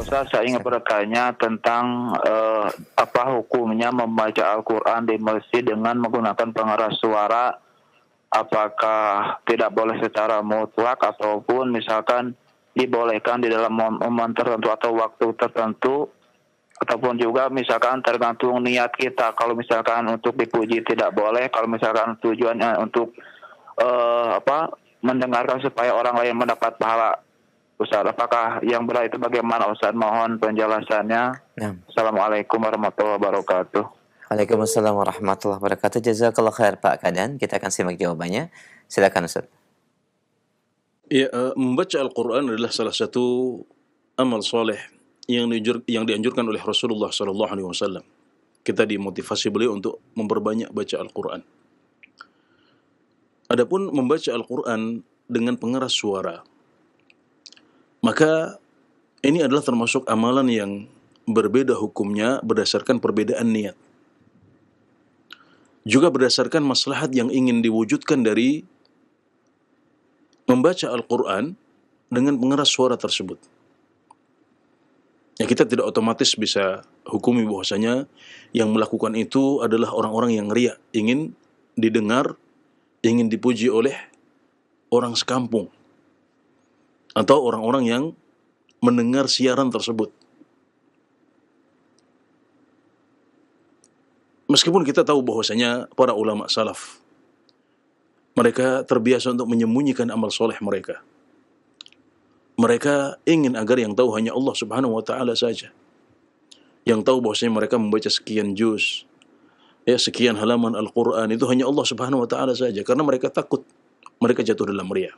Ustaz, saya ingin bertanya tentang apa hukumnya membaca Al-Quran di masjid dengan menggunakan pengeras suara. Apakah tidak boleh secara mutlak ataupun misalkan dibolehkan di dalam momen tertentu atau waktu tertentu, ataupun juga misalkan tergantung niat kita. Kalau misalkan untuk dipuji tidak boleh, kalau misalkan tujuannya untuk mendengarkan supaya orang lain mendapat pahala. Ustaz, apakah yang benar itu bagaimana Ustaz? Mohon penjelasannya. Nah. Assalamualaikum warahmatullahi wabarakatuh. Waalaikumsalam warahmatullahi wabarakatuh. Jazakallah khair Pak Kadan. Kita akan simak jawabannya. Silakan Ustaz. Ya, membaca Al-Quran adalah salah satu amal soleh yang dianjurkan oleh Rasulullah SAW. Kita dimotivasi beliau untuk memperbanyak baca Al-Quran. Adapun membaca Al-Quran dengan pengeras suara, maka ini adalah termasuk amalan yang berbeda hukumnya berdasarkan perbedaan niat. Juga berdasarkan maslahat yang ingin diwujudkan dari membaca Al-Quran dengan pengeras suara tersebut. Ya, kita tidak otomatis bisa hukumi bahwasanya yang melakukan itu adalah orang-orang yang riya, ingin didengar, ingin dipuji oleh orang sekampung atau orang-orang yang mendengar siaran tersebut. Meskipun kita tahu bahwasanya para ulama salaf, mereka terbiasa untuk menyembunyikan amal soleh mereka. Mereka ingin agar yang tahu hanya Allah Subhanahu wa Ta'ala saja. Yang tahu bahwasanya mereka membaca sekian juz, sekian halaman Al-Quran, itu hanya Allah Subhanahu wa Ta'ala saja. Karena mereka takut mereka jatuh dalam riya.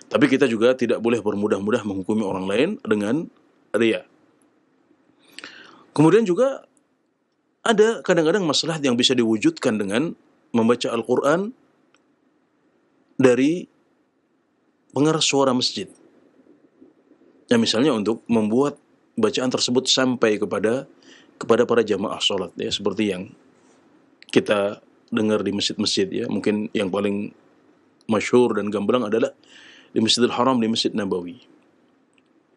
Tapi kita juga tidak boleh bermudah-mudah menghukumi orang lain dengan riya. Kemudian juga ada kadang-kadang maslahat yang bisa diwujudkan dengan membaca Al-Quran dari pengeras suara masjid. Ya, misalnya untuk membuat bacaan tersebut sampai kepada para jamaah sholat, ya, seperti yang kita dengar di masjid-masjid, ya. Mungkin yang paling masyhur dan gamblang adalah di Masjidil Haram, di Masjid Nabawi.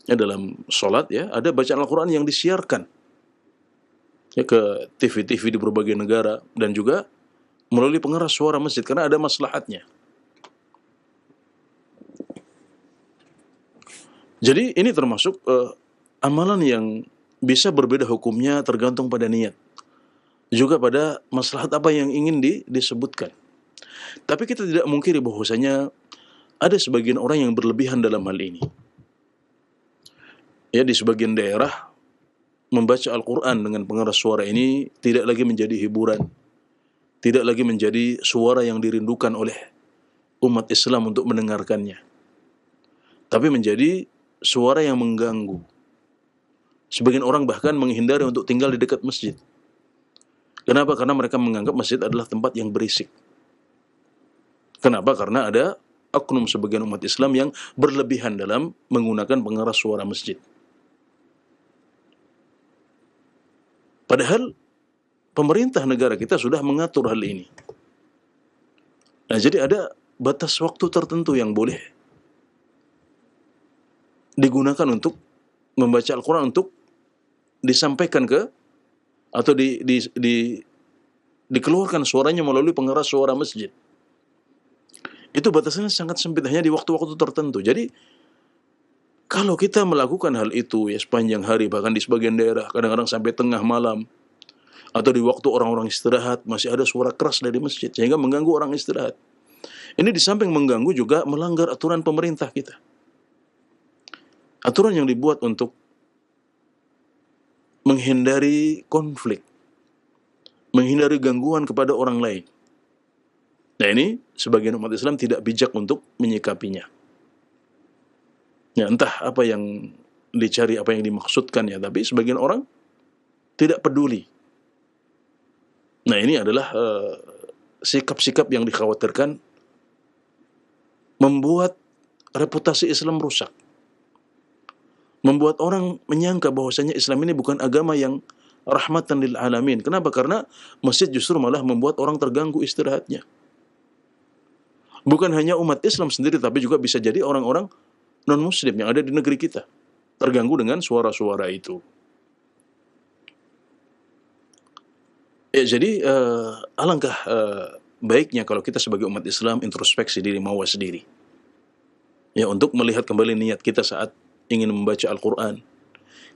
Ya, dalam sholat, ya, ada bacaan Al-Quran yang disiarkan, ya, ke TV-TV di berbagai negara dan juga melalui pengeras suara masjid karena ada maslahatnya. Jadi ini termasuk amalan yang bisa berbeda hukumnya tergantung pada niat, juga pada maslahat apa yang ingin disebutkan. Tapi kita tidak mungkiri bahwasanya ada sebagian orang yang berlebihan dalam hal ini. Ya, di sebagian daerah membaca Al-Quran dengan pengeras suara ini tidak lagi menjadi hiburan, tidak lagi menjadi suara yang dirindukan oleh umat Islam untuk mendengarkannya, tapi menjadi suara yang mengganggu. Sebagian orang bahkan menghindari untuk tinggal di dekat masjid. Kenapa? Karena mereka menganggap masjid adalah tempat yang berisik. Kenapa? Karena ada oknum sebagian umat Islam yang berlebihan dalam menggunakan pengeras suara masjid. Padahal pemerintah negara kita sudah mengatur hal ini. Nah, jadi ada batas waktu tertentu yang boleh digunakan untuk membaca Al-Quran, untuk disampaikan atau dikeluarkan suaranya melalui pengeras suara masjid. Itu batasannya sangat sempit, hanya di waktu-waktu tertentu. Jadi kalau kita melakukan hal itu ya sepanjang hari, bahkan di sebagian daerah kadang-kadang sampai tengah malam, atau di waktu orang-orang istirahat masih ada suara keras dari masjid sehingga mengganggu orang istirahat. Ini di samping mengganggu juga melanggar aturan pemerintah kita. Aturan yang dibuat untuk menghindari konflik, menghindari gangguan kepada orang lain. Nah, ini sebagian umat Islam tidak bijak untuk menyikapinya. Ya, entah apa yang dicari, apa yang dimaksudkan, ya, tapi sebagian orang tidak peduli. Nah, ini adalah sikap-sikap yang dikhawatirkan membuat reputasi Islam rusak. Membuat orang menyangka bahwasanya Islam ini bukan agama yang rahmatan lil alamin. Kenapa? Karena masjid justru malah membuat orang terganggu istirahatnya. Bukan hanya umat Islam sendiri, tapi juga bisa jadi orang-orang non-muslim yang ada di negeri kita. terganggu dengan suara-suara itu. Ya, jadi alangkah baiknya kalau kita sebagai umat Islam introspeksi diri, mawas diri. Ya, untuk melihat kembali niat kita saat ingin membaca Al-Quran.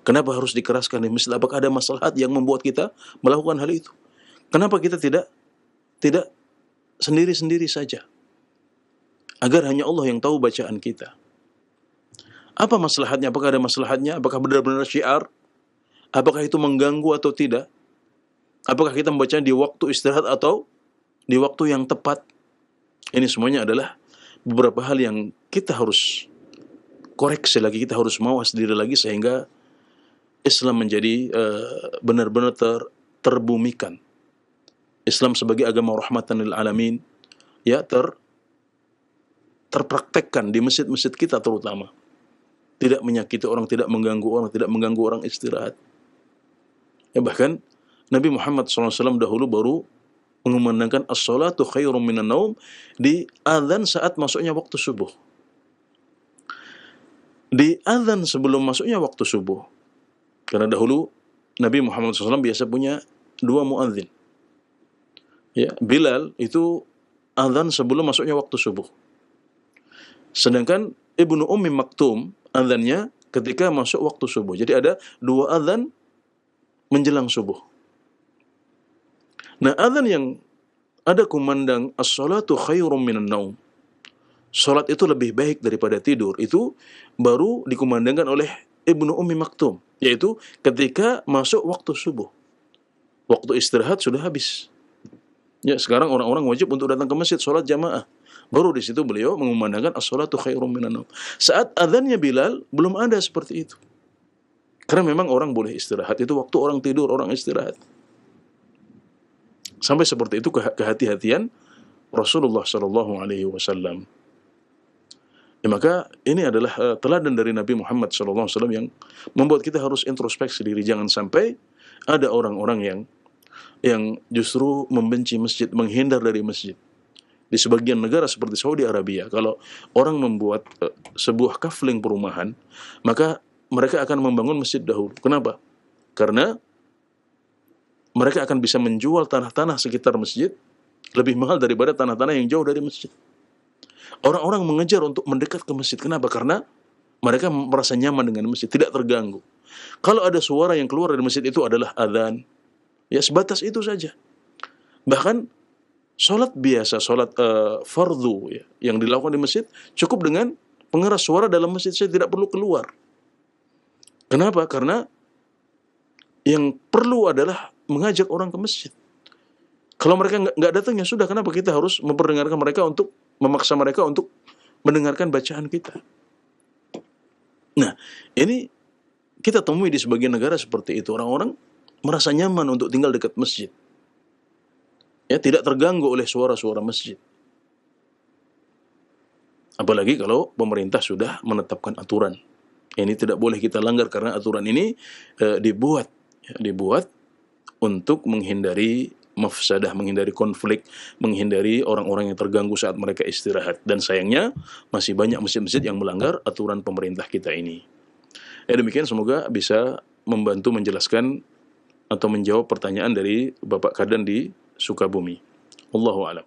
Kenapa harus dikeraskan di masjid? Apakah ada maslahat yang membuat kita melakukan hal itu? Kenapa kita tidak sendiri-sendiri saja? Agar hanya Allah yang tahu bacaan kita. Apa maslahatnya? Apakah ada maslahatnya? Apakah benar-benar syiar? Apakah itu mengganggu atau tidak? Apakah kita membaca di waktu istirahat atau di waktu yang tepat? Ini semuanya adalah beberapa hal yang kita harus koreksi lagi, kita harus mawas diri lagi sehingga Islam menjadi benar-benar terbumikan. Islam sebagai agama rahmatan lil alamin, ya, terpraktekkan di masjid-masjid kita terutama. Tidak menyakiti orang, tidak mengganggu orang, tidak mengganggu orang istirahat. Ya, bahkan Nabi Muhammad SAW dahulu baru mengumandangkan as-salatu khairum minan naum di azan saat masuknya waktu subuh. Di azan sebelum masuknya waktu subuh. Karena dahulu Nabi Muhammad SAW biasa punya 2 muadzin. Ya, Bilal itu azan sebelum masuknya waktu subuh. Sedangkan Ibnu Ummi Maktum azannya ketika masuk waktu subuh. Jadi ada 2 azan menjelang subuh. Nah, azan yang ada kumandang as-salatu khairum minan naum, salat itu lebih baik daripada tidur, itu baru dikumandangkan oleh Ibnu Ummi Maktum, yaitu ketika masuk waktu subuh. Waktu istirahat sudah habis. Ya, sekarang orang-orang wajib untuk datang ke masjid salat jamaah. Baru di situ beliau mengumandangkan as-salatu khairum minan naum. Saat azannya Bilal belum ada seperti itu. Karena memang orang boleh istirahat, itu waktu orang tidur, orang istirahat. Sampai seperti itu kehati-hatian Rasulullah Shallallahu Alaihi Wasallam. Ya, maka ini adalah teladan dari Nabi Muhammad Shallallahu Alaihi Wasallam yang membuat kita harus introspeksi diri. Jangan sampai ada orang-orang yang justru membenci masjid, menghindar dari masjid. Di sebagian negara seperti Saudi Arabia, kalau orang membuat sebuah kafling perumahan, maka mereka akan membangun masjid dahulu. Kenapa? Karena mereka akan bisa menjual tanah-tanah sekitar masjid lebih mahal daripada tanah-tanah yang jauh dari masjid. Orang-orang mengejar untuk mendekat ke masjid. Kenapa? Karena mereka merasa nyaman dengan masjid, tidak terganggu. Kalau ada suara yang keluar dari masjid itu adalah adzan, ya sebatas itu saja. Bahkan sholat biasa, sholat fardu, ya, yang dilakukan di masjid cukup dengan pengeras suara dalam masjid, saya tidak perlu keluar. Kenapa? Karena yang perlu adalah mengajak orang ke masjid. Kalau mereka nggak datang, ya sudah, kenapa kita harus memperdengarkan mereka, untuk memaksa mereka untuk mendengarkan bacaan kita? Nah, ini kita temui di sebagian negara seperti itu. Orang-orang merasa nyaman untuk tinggal dekat masjid. Ya, tidak terganggu oleh suara-suara masjid. Apalagi kalau pemerintah sudah menetapkan aturan. Ini tidak boleh kita langgar karena aturan ini dibuat untuk menghindari mafsadah, menghindari konflik, menghindari orang-orang yang terganggu saat mereka istirahat. Dan sayangnya masih banyak masjid-masjid yang melanggar aturan pemerintah kita ini. Ya, demikian, semoga bisa membantu menjelaskan atau menjawab pertanyaan dari Bapak Kadan di Sukabumi. Allahu a'lam.